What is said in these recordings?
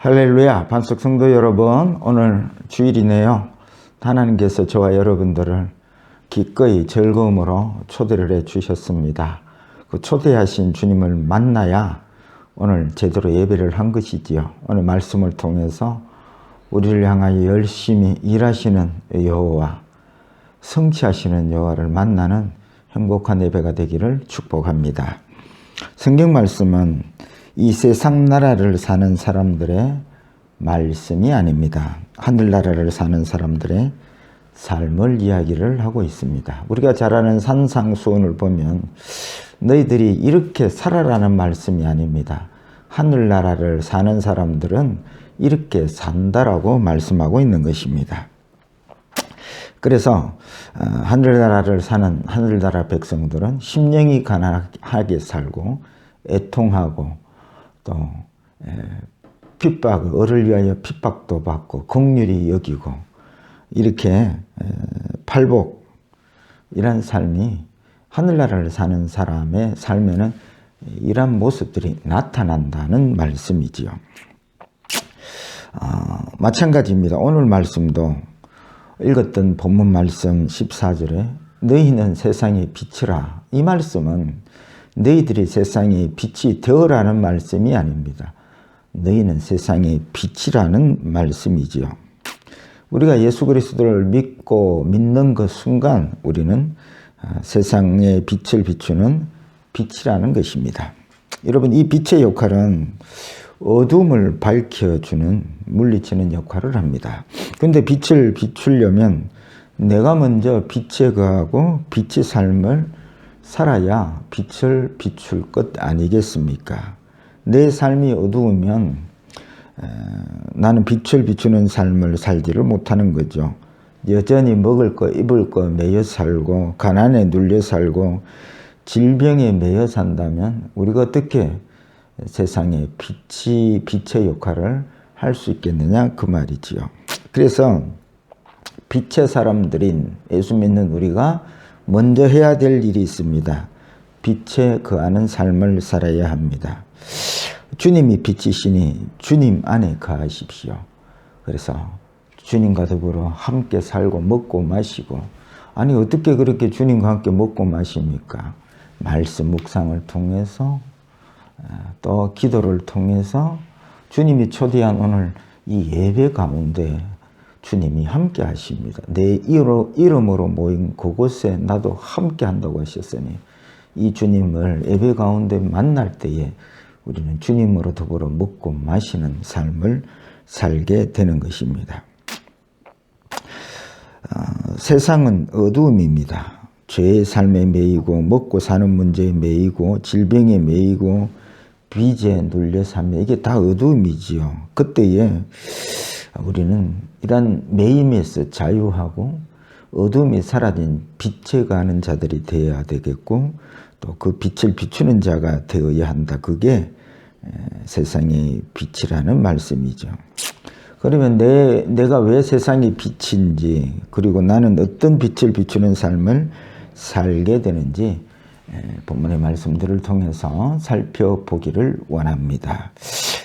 할렐루야, 반석 성도 여러분, 오늘 주일이네요. 하나님께서 저와 여러분들을 기꺼이 즐거움으로 초대를 해 주셨습니다. 그 초대하신 주님을 만나야 오늘 제대로 예배를 한 것이지요. 오늘 말씀을 통해서 우리를 향하여 열심히 일하시는 여호와, 성취하시는 여호와를 만나는 행복한 예배가 되기를 축복합니다. 성경 말씀은 이 세상 나라를 사는 사람들의 말씀이 아닙니다. 하늘나라를 사는 사람들의 삶을 이야기를 하고 있습니다. 우리가 잘 아는 산상수훈을 보면 너희들이 이렇게 살아라는 말씀이 아닙니다. 하늘나라를 사는 사람들은 이렇게 산다라고 말씀하고 있는 것입니다. 그래서 하늘나라를 사는 하늘나라 백성들은 심령이 가난하게 살고 애통하고 또 을을 위하여 핍박도 받고 긍휼히 여기고 이렇게 팔복 이런 삶이 하늘나라를 사는 사람의 삶에는 이런 모습들이 나타난다는 말씀이지요. 마찬가지입니다. 오늘 말씀도 읽었던 본문 말씀 14절에 너희는 세상의 빛이라, 이 말씀은 너희들이 세상의 빛이 되어라는 말씀이 아닙니다. 너희는 세상의 빛이라는 말씀이지요. 우리가 예수 그리스도를 믿는 그 순간 우리는 세상의 빛을 비추는 빛이라는 것입니다. 여러분, 이 빛의 역할은 어둠을 밝혀주는, 물리치는 역할을 합니다. 그런데 빛을 비추려면 내가 먼저 빛에 거하고 빛의 삶을 살아야 빛을 비출 것 아니겠습니까? 내 삶이 어두우면 나는 빛을 비추는 삶을 살지를 못하는 거죠. 여전히 먹을 거 입을 거 매여 살고 가난에 눌려 살고 질병에 매여 산다면 우리가 어떻게 세상에 빛의 역할을 할 수 있겠느냐 그 말이지요. 그래서 빛의 사람들인 예수 믿는 우리가 먼저 해야 될 일이 있습니다. 빛에 거하는 삶을 살아야 합니다. 주님이 빛이시니 주님 안에 거하십시오. 그래서 주님과 더불어 함께 살고 먹고 마시고, 아니 어떻게 그렇게 주님과 함께 먹고 마십니까? 말씀 묵상을 통해서 또 기도를 통해서 주님이 초대한 오늘 이 예배 가운데 주님이 함께 하십니다. 내 이름으로 모인 그곳에 나도 함께 한다고 하셨으니 이 주님을 예배 가운데 만날 때에 우리는 주님으로 더불어 먹고 마시는 삶을 살게 되는 것입니다. 세상은 어두움입니다. 죄의 삶에 매이고 먹고 사는 문제에 매이고 질병에 매이고 빚에 눌려 삽니다. 이게 다 어두움이지요. 그때에 우리는 이런 매임에서 자유하고 어둠이 사라진 빛에 가는 자들이 되어야 되겠고, 또 그 빛을 비추는 자가 되어야 한다. 그게 세상의 빛이라는 말씀이죠. 그러면 내가 왜 세상의 빛인지, 그리고 나는 어떤 빛을 비추는 삶을 살게 되는지 본문의 말씀들을 통해서 살펴보기를 원합니다.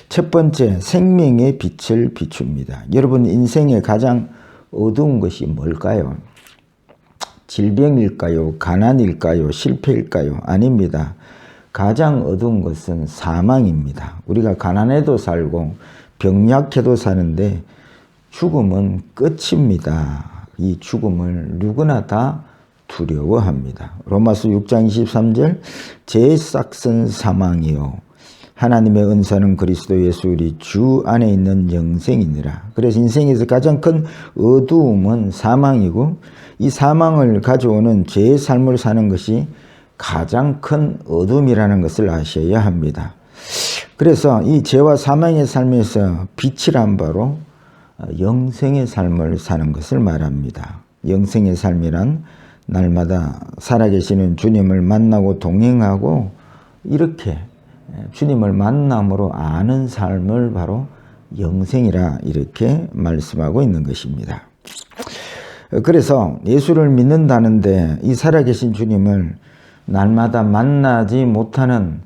첫 번째, 생명의 빛을 비춥니다. 여러분, 인생의 가장 어두운 것이 뭘까요? 질병일까요? 가난일까요? 실패일까요? 아닙니다. 가장 어두운 것은 사망입니다. 우리가 가난해도 살고 병약해도 사는데 죽음은 끝입니다. 이 죽음을 누구나 다 두려워합니다. 로마서 6장 23절, 제 싹은 사망이요 하나님의 은사는 그리스도 예수 우리 주 안에 있는 영생이니라. 그래서 인생에서 가장 큰 어두움은 사망이고, 이 사망을 가져오는 죄의 삶을 사는 것이 가장 큰 어둠이라는 것을 아셔야 합니다. 그래서 이 죄와 사망의 삶에서 빛이란 바로 영생의 삶을 사는 것을 말합니다. 영생의 삶이란 날마다 살아계시는 주님을 만나고 동행하고 이렇게 주님을 만남으로 아는 삶을 바로 영생이라 이렇게 말씀하고 있는 것입니다. 그래서 예수를 믿는다는데 이 살아계신 주님을 날마다 만나지 못하는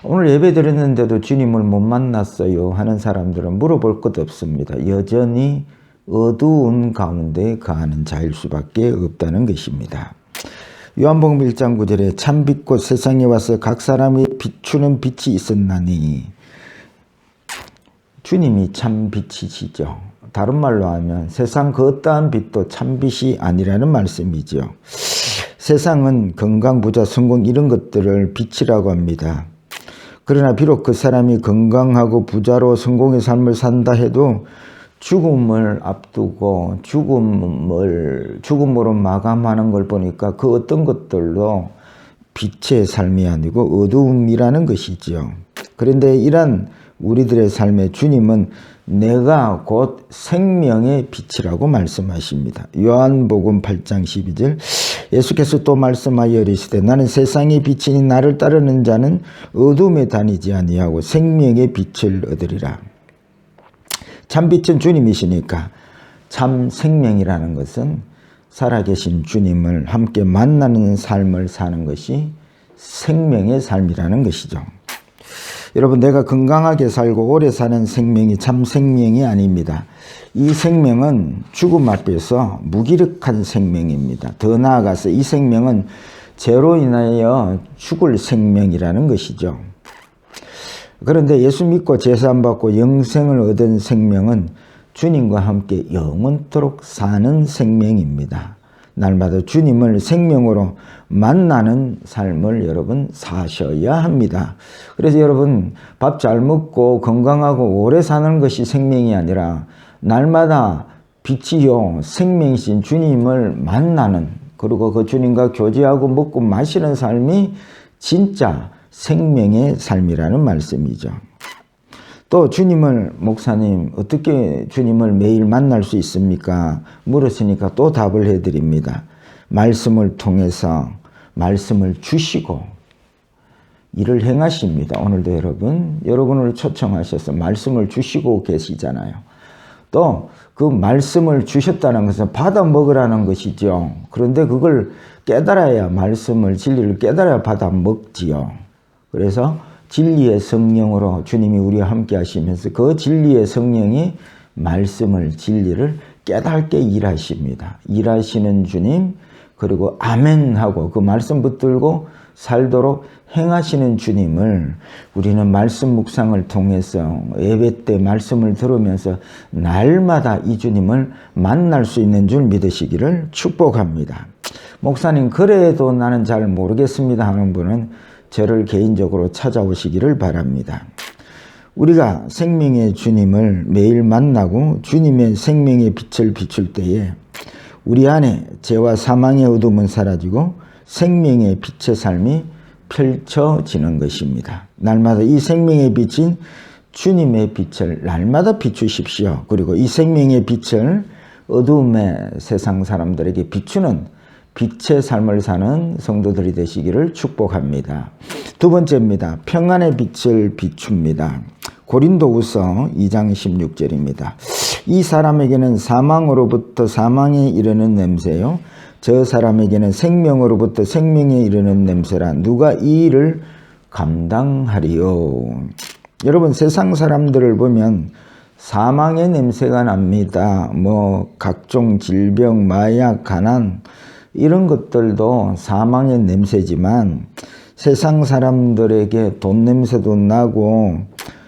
오늘 예배 드렸는데도 주님을 못 만났어요 하는 사람들은 물어볼 것 없습니다. 여전히 어두운 가운데 거하는 자일 수밖에 없다는 것입니다. 요한복음 1장 9절에 참빛곧 세상에 와서 각 사람이 비추는 빛이 있었나니, 주님이 참빛이시죠. 다른 말로 하면 세상 그 어떠한 빛도 참빛이 아니라는 말씀이죠. 세상은 건강, 부자, 성공 이런 것들을 빛이라고 합니다. 그러나 비록 그 사람이 건강하고 부자로 성공의 삶을 산다 해도 죽음을 앞두고 죽음으로 마감하는 걸 보니까 그 어떤 것들도 빛의 삶이 아니고 어두움이라는 것이지요. 그런데 이런 우리들의 삶에 주님은 내가 곧 생명의 빛이라고 말씀하십니다. 요한복음 8장 12절, 예수께서 또 말씀하여 이르시되 나는 세상의 빛이니 나를 따르는 자는 어둠에 다니지 아니하고 생명의 빛을 얻으리라. 참빛은 주님이시니까 참 생명이라는 것은 살아계신 주님을 함께 만나는 삶을 사는 것이 생명의 삶이라는 것이죠. 여러분, 내가 건강하게 살고 오래 사는 생명이 참 생명이 아닙니다. 이 생명은 죽음 앞에서 무기력한 생명입니다. 더 나아가서 이 생명은 죄로 인하여 죽을 생명이라는 것이죠. 그런데 예수 믿고 제사함 받고 영생을 얻은 생명은 주님과 함께 영원토록 사는 생명입니다. 날마다 주님을 생명으로 만나는 삶을 여러분 사셔야 합니다. 그래서 여러분, 밥 잘 먹고 건강하고 오래 사는 것이 생명이 아니라 날마다 빛이요 생명이신 주님을 만나는, 그리고 그 주님과 교제하고 먹고 마시는 삶이 진짜 생명의 삶이라는 말씀이죠. 또 주님을, 목사님 어떻게 주님을 매일 만날 수 있습니까? 물었으니까 또 답을 해드립니다. 말씀을 통해서 말씀을 주시고 일을 행하십니다. 오늘도 여러분을 초청하셔서 말씀을 주시고 계시잖아요. 또 그 말씀을 주셨다는 것은 받아 먹으라는 것이죠. 그런데 그걸 깨달아야, 말씀을, 진리를 깨달아야 받아 먹지요. 그래서 진리의 성령으로 주님이 우리와 함께 하시면서 그 진리의 성령이 말씀을, 진리를 깨닫게 일하십니다. 일하시는 주님, 그리고 아멘 하고 그 말씀 붙들고 살도록 행하시는 주님을 우리는 말씀 묵상을 통해서 예배 때 말씀을 들으면서 날마다 이 주님을 만날 수 있는 줄 믿으시기를 축복합니다. 목사님, 그래도 나는 잘 모르겠습니다 하는 분은 저를 개인적으로 찾아오시기를 바랍니다. 우리가 생명의 주님을 매일 만나고 주님의 생명의 빛을 비출 때에 우리 안에 죄와 사망의 어둠은 사라지고 생명의 빛의 삶이 펼쳐지는 것입니다. 날마다 이 생명의 빛인 주님의 빛을 날마다 비추십시오. 그리고 이 생명의 빛을 어두움의 세상 사람들에게 비추는 빛의 삶을 사는 성도들이 되시기를 축복합니다. 두 번째입니다. 평안의 빛을 비춥니다. 고린도후서 2장 16절입니다. 이 사람에게는 사망으로부터 사망에 이르는 냄새요, 저 사람에게는 생명으로부터 생명에 이르는 냄새라. 누가 이 일을 감당하리요? 여러분, 세상 사람들을 보면 사망의 냄새가 납니다. 각종 질병, 마약, 가난 이런 것들도 사망의 냄새지만 세상 사람들에게 돈 냄새도 나고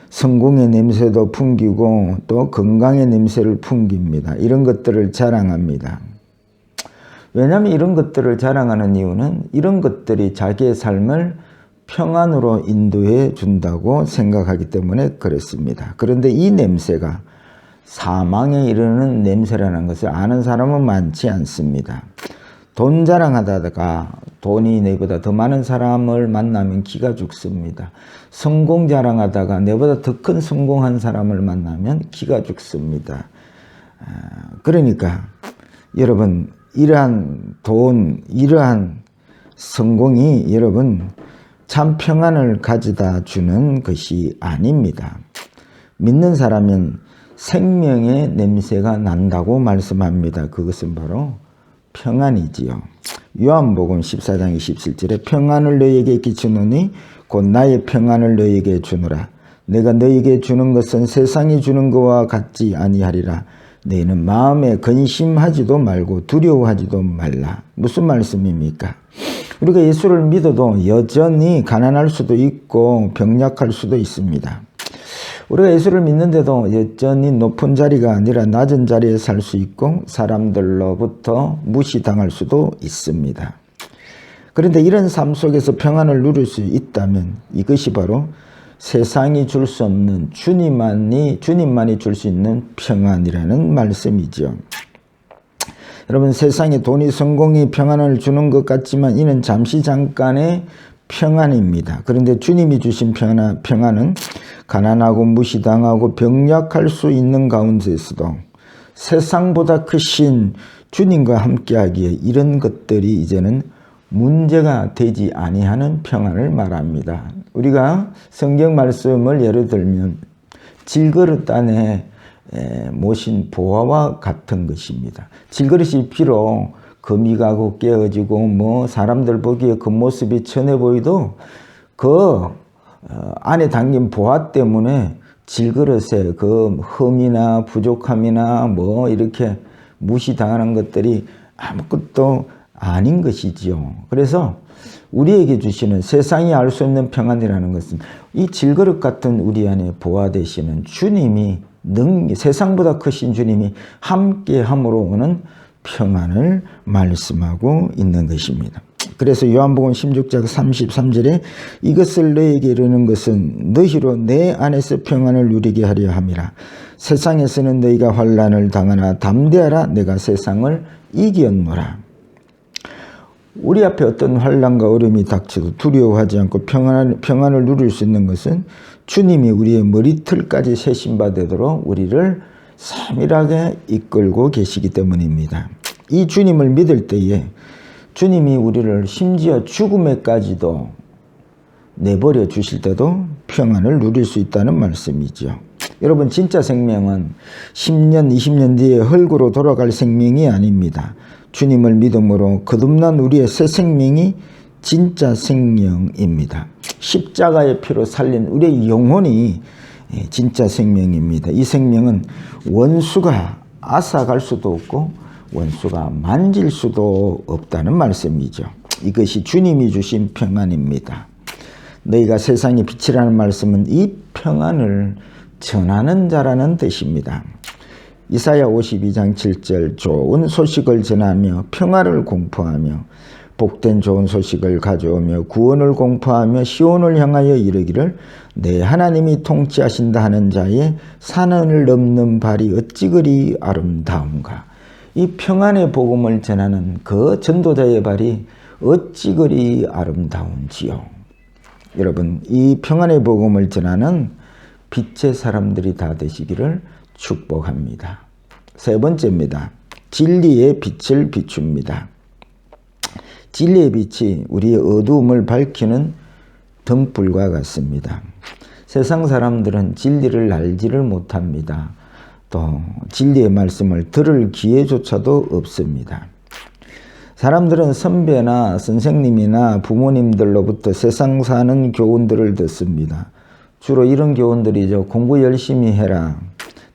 성공의 냄새도 풍기고 또 건강의 냄새를 풍깁니다. 이런 것들을 자랑합니다. 왜냐하면 이런 것들을 자랑하는 이유는 이런 것들이 자기의 삶을 평안으로 인도해 준다고 생각하기 때문에 그렇습니다. 그런데 이 냄새가 사망에 이르는 냄새라는 것을 아는 사람은 많지 않습니다. 돈 자랑하다가 돈이 내보다 더 많은 사람을 만나면 기가 죽습니다. 성공 자랑하다가 내보다 더 큰 성공한 사람을 만나면 기가 죽습니다. 그러니까 여러분, 이러한 돈, 이러한 성공이 여러분 참 평안을 가져다 주는 것이 아닙니다. 믿는 사람은 생명의 냄새가 난다고 말씀합니다. 그것은 바로 평안이지요. 요한복음 14장 27절에 평안을 너희에게 끼치노니 곧 나의 평안을 너희에게 주노라. 내가 너희에게 주는 것은 세상이 주는 것과 같지 아니하리라. 너희는 마음에 근심하지도 말고 두려워하지도 말라. 무슨 말씀입니까? 우리가 예수를 믿어도 여전히 가난할 수도 있고 병약할 수도 있습니다. 우리가 예수를 믿는데도 여전히 높은 자리가 아니라 낮은 자리에 살 수 있고 사람들로부터 무시당할 수도 있습니다. 그런데 이런 삶 속에서 평안을 누릴 수 있다면 이것이 바로 세상이 줄 수 없는 주님만이 줄 수 있는 평안이라는 말씀이죠. 여러분, 세상에 돈이 성공이 평안을 주는 것 같지만 이는 잠시 잠깐의 평안입니다. 그런데 주님이 주신 평안은 가난하고 무시당하고 병약할 수 있는 가운데서도 세상보다 크신 주님과 함께하기에 이런 것들이 이제는 문제가 되지 아니하는 평안을 말합니다. 우리가 성경 말씀을 예를 들면 질그릇 안에 모신 보화와 같은 것입니다. 질그릇이 비록 금이 가고 깨어지고 사람들 보기에 그 모습이 천해 보이도 그 안에 담긴 보화 때문에 질그릇에 그 흠이나 부족함이나 이렇게 무시당하는 것들이 아무것도 아닌 것이지요. 그래서 우리에게 주시는 세상이 알 수 없는 평안이라는 것은 이 질그릇 같은 우리 안에 보화 되시는 주님이 세상보다 크신 주님이 함께함으로 오는 평안을 말씀하고 있는 것입니다. 그래서 요한복음 16장 33절에 이것을 너희에게 이르는 것은 너희로 내 안에서 평안을 누리게 하려 함이라. 세상에서는 너희가 환난을 당하나 담대하라. 내가 세상을 이겼노라. 우리 앞에 어떤 환난과 어려움이 닥쳐도 두려워하지 않고 평안을 누릴 수 있는 것은 주님이 우리의 머리털까지 세신 바 되도록 우리를 세밀하게 이끌고 계시기 때문입니다. 이 주님을 믿을 때에 주님이 우리를 심지어 죽음에까지도 내버려 주실 때도 평안을 누릴 수 있다는 말씀이죠. 여러분, 진짜 생명은 10년, 20년 뒤에 흙으로 돌아갈 생명이 아닙니다. 주님을 믿음으로 거듭난 우리의 새 생명이 진짜 생명입니다. 십자가의 피로 살린 우리의 영혼이 진짜 생명입니다. 이 생명은 원수가 앗아갈 수도 없고 원수가 만질 수도 없다는 말씀이죠. 이것이 주님이 주신 평안입니다. 너희가 세상의 빛이라는 말씀은 이 평안을 전하는 자라는 뜻입니다. 이사야 52장 7절 좋은 소식을 전하며 평화를 공포하며 복된 좋은 소식을 가져오며 구원을 공포하며 시온을 향하여 이르기를 내 하나님이 통치하신다 하는 자의 산을 넘는 발이 어찌 그리 아름다운가. 이 평안의 복음을 전하는 그 전도자의 발이 어찌 그리 아름다운지요. 여러분, 이 평안의 복음을 전하는 빛의 사람들이 다 되시기를 축복합니다. 세 번째입니다. 진리의 빛을 비춥니다. 진리의 빛이 우리의 어두움을 밝히는 등불과 같습니다. 세상 사람들은 진리를 알지를 못합니다. 또 진리의 말씀을 들을 기회조차도 없습니다. 사람들은 선배나 선생님이나 부모님들로부터 세상 사는 교훈들을 듣습니다. 주로 이런 교훈들이죠. 공부 열심히 해라.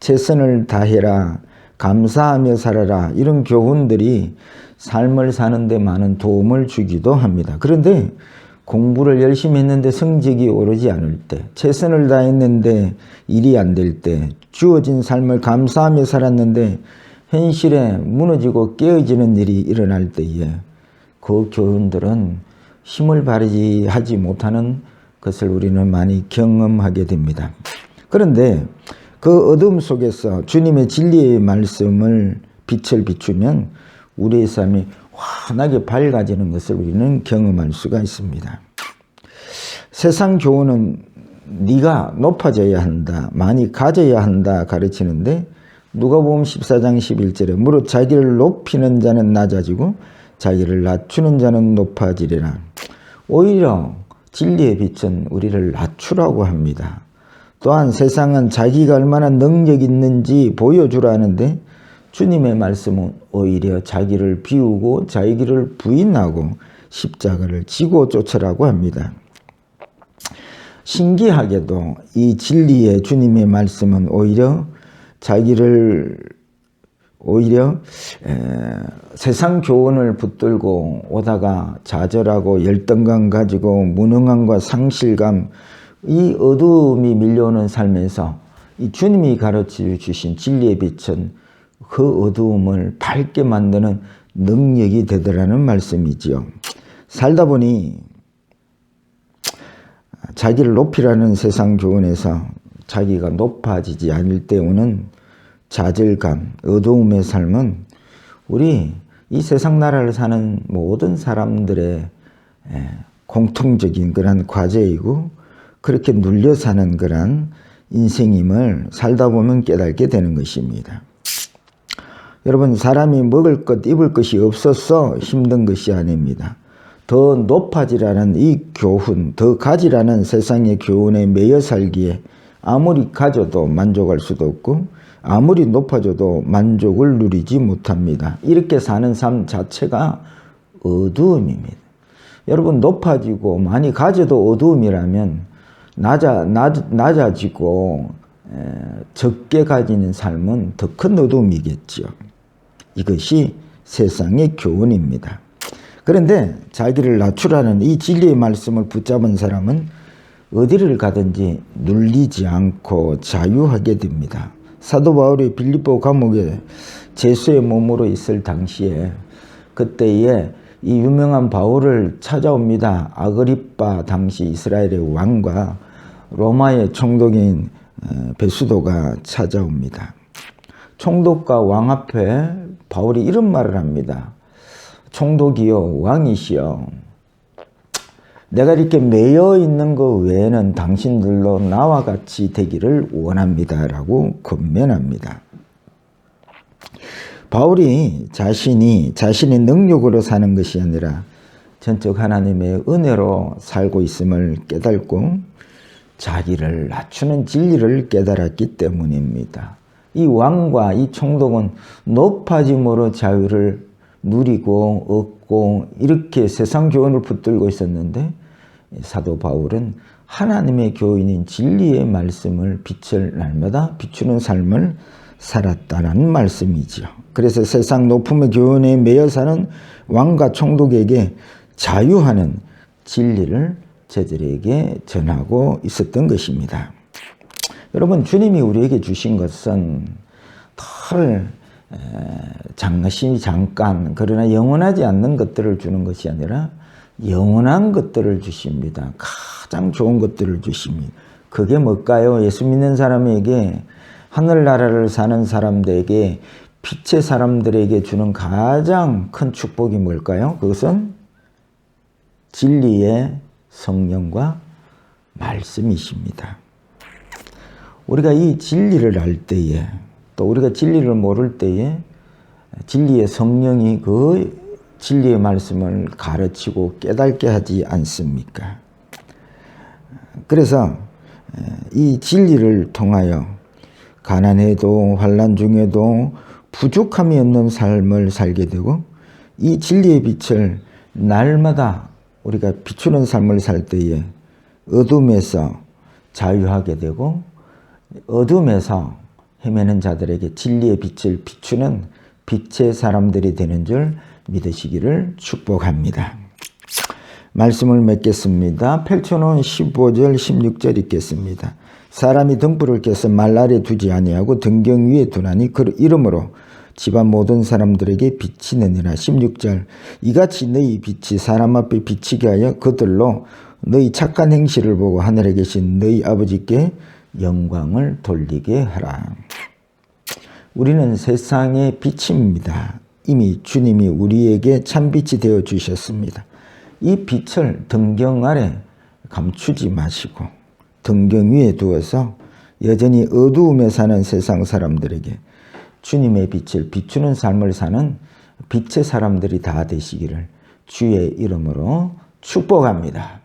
최선을 다해라. 감사하며 살아라. 이런 교훈들이 삶을 사는 데 많은 도움을 주기도 합니다. 그런데 공부를 열심히 했는데 성적이 오르지 않을 때, 최선을 다했는데 일이 안 될 때, 주어진 삶을 감사하며 살았는데 현실에 무너지고 깨어지는 일이 일어날 때에 그 교훈들은 힘을 발휘하지 못하는 것을 우리는 많이 경험하게 됩니다. 그런데 그 어둠 속에서 주님의 진리의 말씀을 빛을 비추면 우리의 삶이 환하게 밝아지는 것을 우리는 경험할 수가 있습니다. 세상 교훈은 네가 높아져야 한다, 많이 가져야 한다 가르치는데 누가복음 14장 11절에 무릇 자기를 높이는 자는 낮아지고 자기를 낮추는 자는 높아지리라. 오히려 진리의 빛은 우리를 낮추라고 합니다. 또한 세상은 자기가 얼마나 능력 있는지 보여주라 하는데 주님의 말씀은 오히려 자기를 비우고 자기를 부인하고 십자가를 지고 쫓으라고 합니다. 신기하게도 이 진리의 주님의 말씀은 오히려 세상 교훈을 붙들고 오다가 좌절하고 열등감 가지고 무능함과 상실감, 이 어두움이 밀려오는 삶에서 이 주님이 가르쳐 주신 진리의 빛은 그 어두움을 밝게 만드는 능력이 되더라는 말씀이지요. 살다 보니 자기를 높이라는 세상 교훈에서 자기가 높아지지 않을 때 오는 좌절감, 어두움의 삶은 우리 이 세상 나라를 사는 모든 사람들의 공통적인 그런 과제이고, 그렇게 눌려 사는 그런 인생임을 살다 보면 깨닫게 되는 것입니다. 여러분, 사람이 먹을 것, 입을 것이 없어서 힘든 것이 아닙니다. 더 높아지라는 이 교훈, 더 가지라는 세상의 교훈에 매여 살기에 아무리 가져도 만족할 수도 없고 아무리 높아져도 만족을 누리지 못합니다. 이렇게 사는 삶 자체가 어두움입니다. 여러분, 높아지고 많이 가져도 어두움이라면 낮아지고 적게 가지는 삶은 더 큰 어두움이겠죠. 이것이 세상의 교훈입니다. 그런데 자기를 낮추라는 이 진리의 말씀을 붙잡은 사람은 어디를 가든지 눌리지 않고 자유하게 됩니다. 사도 바울이 빌립보 감옥에 죄수의 몸으로 있을 당시에, 그때에 이 유명한 바울을 찾아옵니다. 아그리빠 당시 이스라엘의 왕과 로마의 총독인 베수도가 찾아옵니다. 총독과 왕 앞에 바울이 이런 말을 합니다. 총독이요, 왕이시여, 내가 이렇게 매여 있는 것 외에는 당신들로 나와 같이 되기를 원합니다 라고 권면합니다. 바울이 자신의 능력으로 사는 것이 아니라 전적 하나님의 은혜로 살고 있음을 깨닫고 자기를 낮추는 진리를 깨달았기 때문입니다. 이 왕과 이 총독은 높아짐으로 자유를 누리고 얻고 이렇게 세상 교훈을 붙들고 있었는데, 사도 바울은 하나님의 교인인 진리의 말씀을 빛을 날마다 비추는 삶을 살았다는 말씀이죠. 그래서 세상 높음의 교훈에 매여 사는 왕과 총독에게 자유하는 진리를 저들에게 전하고 있었던 것입니다. 여러분, 주님이 우리에게 주신 것은 잠깐, 그러나 영원하지 않는 것들을 주는 것이 아니라 영원한 것들을 주십니다. 가장 좋은 것들을 주십니다. 그게 뭘까요? 예수 믿는 사람에게, 하늘나라를 사는 사람들에게, 빛의 사람들에게 주는 가장 큰 축복이 뭘까요? 그것은 진리의 성령과 말씀이십니다. 우리가 이 진리를 알 때에, 또 우리가 진리를 모를 때에 진리의 성령이 그 진리의 말씀을 가르치고 깨닫게 하지 않습니까? 그래서 이 진리를 통하여 가난해도 환난 중에도 부족함이 없는 삶을 살게 되고, 이 진리의 빛을 날마다 우리가 비추는 삶을 살 때에 어둠에서 자유하게 되고, 어둠에서 헤매는 자들에게 진리의 빛을 비추는 빛의 사람들이 되는 줄 믿으시기를 축복합니다. 말씀을 맺겠습니다. 펼쳐놓은 15절 16절 읽겠습니다. 사람이 등불을 켜서 말 아래 두지 아니하고 등경 위에 두나니 그 이름으로 집안 모든 사람들에게 비치느니라. 16절 이같이 너희 빛이 사람 앞에 비치게 하여 그들로 너희 착한 행실을 보고 하늘에 계신 너희 아버지께 영광을 돌리게 하라. 우리는 세상의 빛입니다. 이미 주님이 우리에게 참빛이 되어 주셨습니다. 이 빛을 등경 아래 감추지 마시고 등경 위에 두어서 여전히 어두움에 사는 세상 사람들에게 주님의 빛을 비추는 삶을 사는 빛의 사람들이 다 되시기를 주의 이름으로 축복합니다.